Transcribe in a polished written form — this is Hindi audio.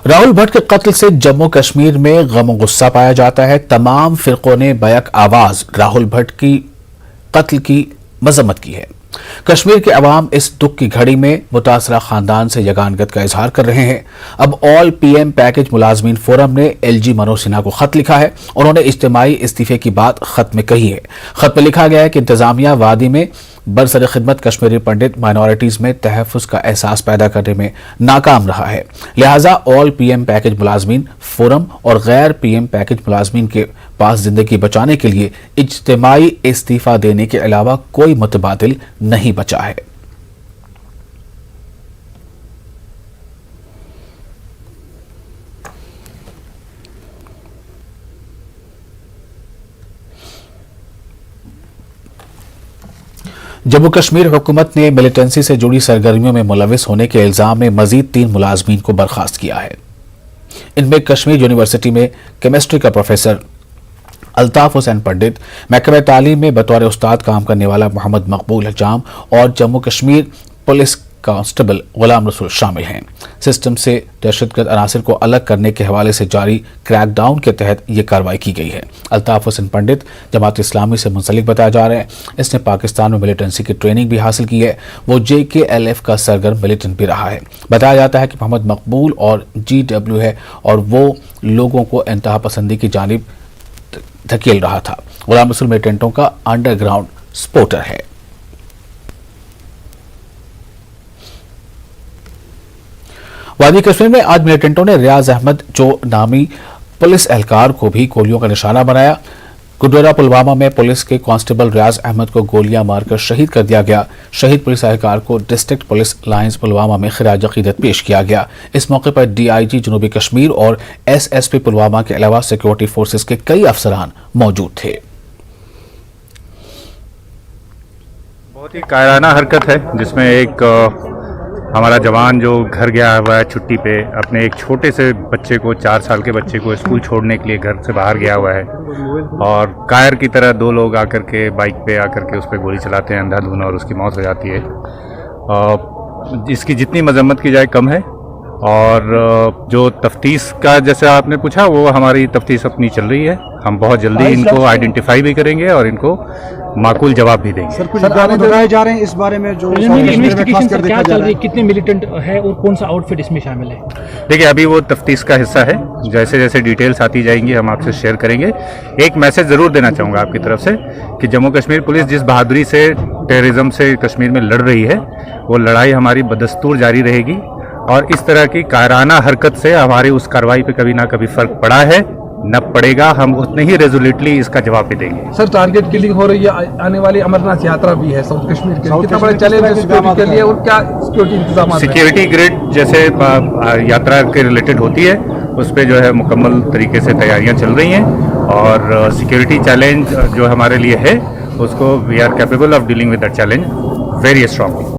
राहुल भट्ट के कत्ल से जम्मू कश्मीर में गम और गुस्सा पाया जाता है। तमाम फिरकों ने बैक आवाज राहुल भट्ट की कत्ल की मजम्मत की है। कश्मीर के अवाम इस दुख की घड़ी में मुतासरा खानदान से यगानगत का इजहार कर रहे हैं। अब ऑल पीएम पैकेज मुलाजमीन फोरम ने एलजी मनोज सिन्हा को खत लिखा है। उन्होंने इज्तिमाई इस्तीफे की बात खत में कही है। खत में लिखा गया है कि इंतजामिया वादी में बरसर खिदमत कश्मीरी पंडित माइनॉरिटीज में तहफ़्फ़ुज़ का एहसास पैदा करने में नाकाम रहा है। लिहाजा ऑल पीएम पैकेज मुलाजमीन फोरम और गैर पीएम पैकेज मुलाजमीन के पास जिंदगी बचाने के लिए इज्तिमाई इस्तीफा देने के अलावा कोई मुतबादिल नहीं बचा है। जम्मू कश्मीर हुकूमत ने मिलिटेंसी से जुड़ी सरगर्मियों में मुलविस होने के इल्जाम में मजीद 3 मुलाजमीन को बर्खास्त किया है। इनमें कश्मीर यूनिवर्सिटी में केमिस्ट्री का प्रोफेसर अल्ताफ हुसैन पंडित, महकमे तालीम में बतौर उस्ताद काम करने वाला मोहम्मद मकबूल हजाम और जम्मू कश्मीर पुलिस कांस्टेबल गुलाम रसूल शामिल हैं। सिस्टम से दहशतगर्द अनासर को अलग करने के हवाले से जारी क्रैकडाउन के तहत ये कार्रवाई की गई है। अल्ताफ हुसैन पंडित जमात इस्लामी से मुंसलिक बताया जा रहा है। इसने पाकिस्तान में मिलिटेंसी की ट्रेनिंग भी हासिल की है। वो JKLF का सरगर्म मिलिटेंट भी रहा है। बताया जाता है कि मोहम्मद मकबूल और GW है और वो लोगों को इंतहा पसंदी की जानिब धकेल रहा था। गुलाम रसूल मिलिटेंटों का अंडरग्राउंड स्पोर्टर है। वादी कश्मीर में आज मिलिटेंटों ने रियाज अहमद जो नामी पुलिस एहलकार को भी गोलियों का निशाना बनाया। गुरुद्वारा पुलवामा में पुलिस के कांस्टेबल रियाज अहमद को गोलियां मारकर शहीद कर दिया गया। शहीद पुलिस एहलकार को डिस्ट्रिक्ट पुलिस लाइंस पुलवामा में खिराज अकीदत पेश किया गया। इस मौके पर DIG जनूबी कश्मीर और SSP पुलवामा के अलावा सिक्योरिटी फोर्सेस के कई अफसरान मौजूद थे। बहुत ही कायराना हरकत है जिसमें एक हमारा जवान जो घर गया हुआ है छुट्टी पे, अपने एक छोटे से बच्चे को 4 साल के बच्चे को स्कूल छोड़ने के लिए घर से बाहर गया हुआ है और कायर की तरह 2 लोग आकर के बाइक पे आकर के उस पर गोली चलाते हैं अंधाधुन और उसकी मौत हो जाती है। इसकी जितनी मजम्मत की जाए कम है। और जो तफ्तीश का जैसे आपने पूछा वो हमारी तफ्तीश अपनी चल रही है। हम बहुत जल्दी इनको आइडेंटिफाई भी करेंगे और इनको माकूल जवाब भी देंगे। सर कुछ दावे लगाए जा रहे हैं इस बारे में जो इन्वेस्टिगेशन क्या चल रही है, कितने मिलिटेंट है और कौन सा आउटफिट इसमें शामिल है? देखिए अभी वो तफ्तीश का हिस्सा है। जैसे जैसे डिटेल्स आती जाएंगी हम आपसे शेयर करेंगे। एक मैसेज जरूर देना चाहूँगा आपकी तरफ से कि जम्मू कश्मीर पुलिस जिस बहादुरी से टेररिज्म से कश्मीर में लड़ रही है वो लड़ाई हमारी बदस्तूर जारी रहेगी और इस तरह की कायराना हरकत से हमारी उस कार्रवाई पे कभी ना कभी फर्क पड़ा है न पड़ेगा। हम उतने ही रेजोल्यूटली इसका जवाब भी देंगे। सर टारगेट किलिंग हो रही है, आने वाली अमरनाथ यात्रा भी है साउथ कश्मीर के, कितना बड़ा चैलेंज है सिक्योरिटी के लिए और क्या सिक्योरिटी इंतजाम? सिक्योरिटी ग्रिड जैसे यात्रा के रिलेटेड होती है उस पर जो है मुकम्मल तरीके से तैयारियां चल रही हैं और सिक्योरिटी चैलेंज जो हमारे लिए है उसको we are capable of dealing with that challenge very strongly.